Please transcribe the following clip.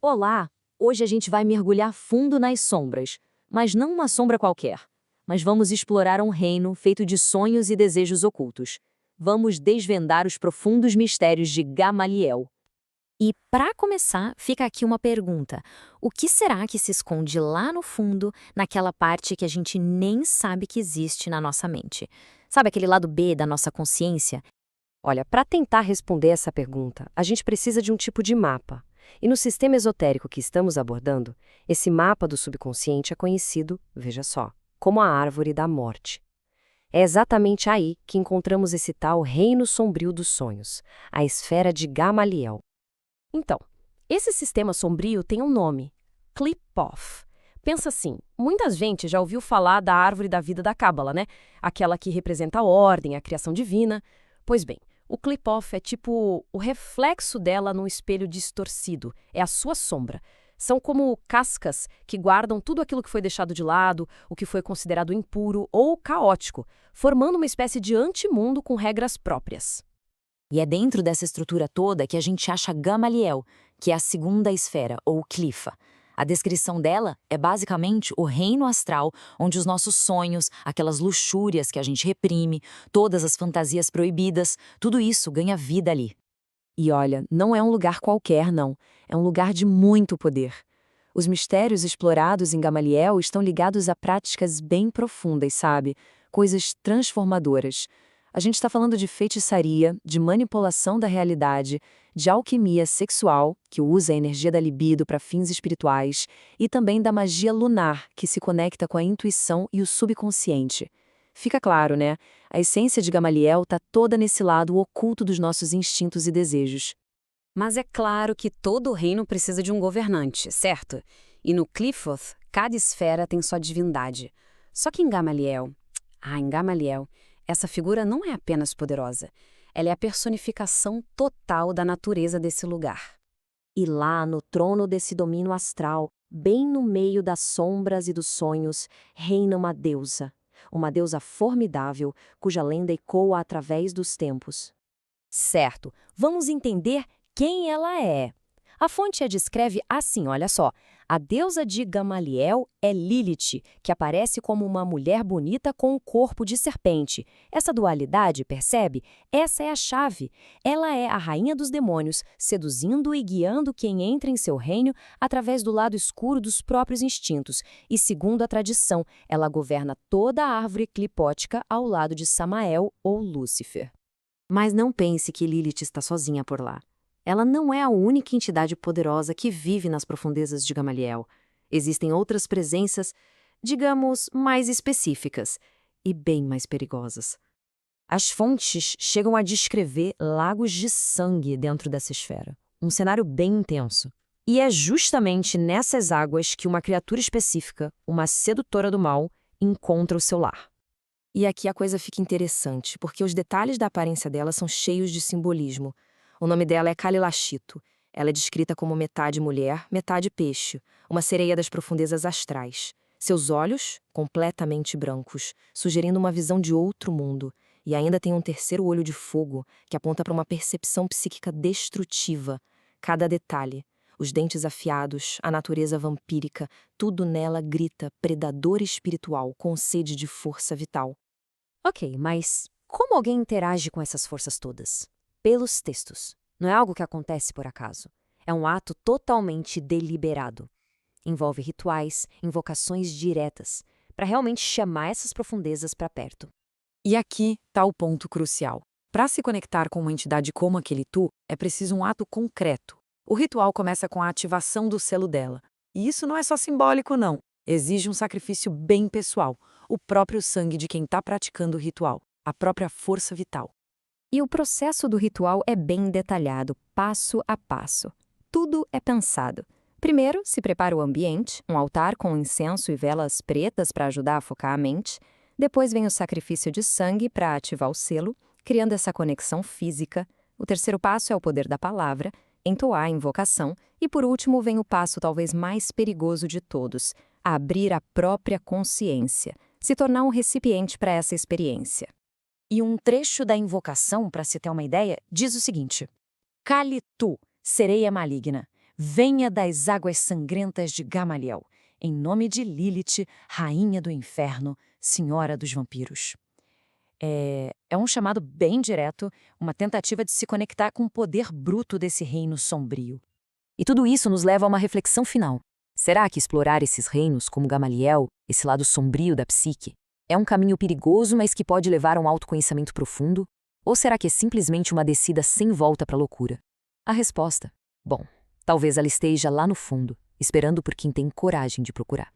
Olá! Hoje a gente vai mergulhar fundo nas sombras, mas não uma sombra qualquer. Mas vamos explorar um reino feito de sonhos e desejos ocultos. Vamos desvendar os profundos mistérios de Gamaliel. E para começar, fica aqui uma pergunta. O que será que se esconde lá no fundo, naquela parte que a gente nem sabe que existe na nossa mente? Sabe aquele lado B da nossa consciência? Olha, para tentar responder essa pergunta, a gente precisa de um tipo de mapa. E no sistema esotérico que estamos abordando, esse mapa do subconsciente é conhecido, veja só, como a árvore da morte. É exatamente aí que encontramos esse tal reino sombrio dos sonhos, a esfera de Gamaliel. Então, esse sistema sombrio tem um nome: Qliphoth. Pensa assim, muita gente já ouviu falar da árvore da vida da Cábala, né? Aquela que representa a ordem, a criação divina. Pois bem, o Qliphoth é tipo o reflexo dela num espelho distorcido, é a sua sombra. São como cascas que guardam tudo aquilo que foi deixado de lado, o que foi considerado impuro ou caótico, formando uma espécie de antimundo com regras próprias. E é dentro dessa estrutura toda que a gente acha Gamaliel, que é a segunda esfera, ou Clifa. A descrição dela é basicamente o reino astral onde os nossos sonhos, aquelas luxúrias que a gente reprime, todas as fantasias proibidas, tudo isso ganha vida ali. E olha, não é um lugar qualquer, não. É um lugar de muito poder. Os mistérios explorados em Gamaliel estão ligados a práticas bem profundas, sabe? Coisas transformadoras. A gente está falando de feitiçaria, de manipulação da realidade, de alquimia sexual, que usa a energia da libido para fins espirituais, e também da magia lunar, que se conecta com a intuição e o subconsciente. Fica claro, né? A essência de Gamaliel está toda nesse lado oculto dos nossos instintos e desejos. Mas é claro que todo reino precisa de um governante, certo? E no Qliphoth, cada esfera tem sua divindade. Só que em Gamaliel, essa figura não é apenas poderosa. Ela é a personificação total da natureza desse lugar. E lá, no trono desse domínio astral, bem no meio das sombras e dos sonhos, reina uma deusa. Uma deusa formidável, cuja lenda ecoa através dos tempos. Certo, vamos entender quem ela é. A fonte a descreve assim, olha só. A deusa de Gamaliel é Lilith, que aparece como uma mulher bonita com um corpo de serpente. Essa dualidade, percebe? Essa é a chave. Ela é a rainha dos demônios, seduzindo e guiando quem entra em seu reino através do lado escuro dos próprios instintos. E segundo a tradição, ela governa toda a árvore clipótica ao lado de Samael ou Lúcifer. Mas não pense que Lilith está sozinha por lá. Ela não é a única entidade poderosa que vive nas profundezas de Gamaliel. Existem outras presenças, digamos, mais específicas e bem mais perigosas. As fontes chegam a descrever lagos de sangue dentro dessa esfera, um cenário bem intenso. E é justamente nessas águas que uma criatura específica, uma sedutora do mal, encontra o seu lar. E aqui a coisa fica interessante, porque os detalhes da aparência dela são cheios de simbolismo. O nome dela é Kalilashito. Ela é descrita como metade mulher, metade peixe, uma sereia das profundezas astrais. Seus olhos, completamente brancos, sugerindo uma visão de outro mundo. E ainda tem um terceiro olho de fogo, que aponta para uma percepção psíquica destrutiva. Cada detalhe, os dentes afiados, a natureza vampírica, tudo nela grita predador espiritual com sede de força vital. Ok, mas como alguém interage com essas forças todas? Pelos textos. Não é algo que acontece por acaso. É um ato totalmente deliberado. Envolve rituais, invocações diretas, para realmente chamar essas profundezas para perto. E aqui está o ponto crucial. Para se conectar com uma entidade como aquele tu, é preciso um ato concreto. O ritual começa com a ativação do selo dela. E isso não é só simbólico, não. Exige um sacrifício bem pessoal, o próprio sangue de quem está praticando o ritual, a própria força vital. E o processo do ritual é bem detalhado, passo a passo. Tudo é pensado. Primeiro, se prepara o ambiente, um altar com incenso e velas pretas para ajudar a focar a mente. Depois vem o sacrifício de sangue para ativar o selo, criando essa conexão física. O terceiro passo é o poder da palavra, entoar a invocação. E por último vem o passo talvez mais perigoso de todos, abrir a própria consciência, se tornar um recipiente para essa experiência. E um trecho da invocação, para se ter uma ideia, diz o seguinte: Cale tu, sereia maligna, Venha das águas sangrentas de Gamaliel, em nome de Lilith, rainha do inferno, senhora dos vampiros. É um chamado bem direto, uma tentativa de se conectar com o poder bruto desse reino sombrio. E tudo isso nos leva a uma reflexão final. Será que explorar esses reinos como Gamaliel, esse lado sombrio da psique, é um caminho perigoso, mas que pode levar a um autoconhecimento profundo? Ou será que é simplesmente uma descida sem volta para a loucura? A resposta? Bom, talvez ela esteja lá no fundo, esperando por quem tem coragem de procurar.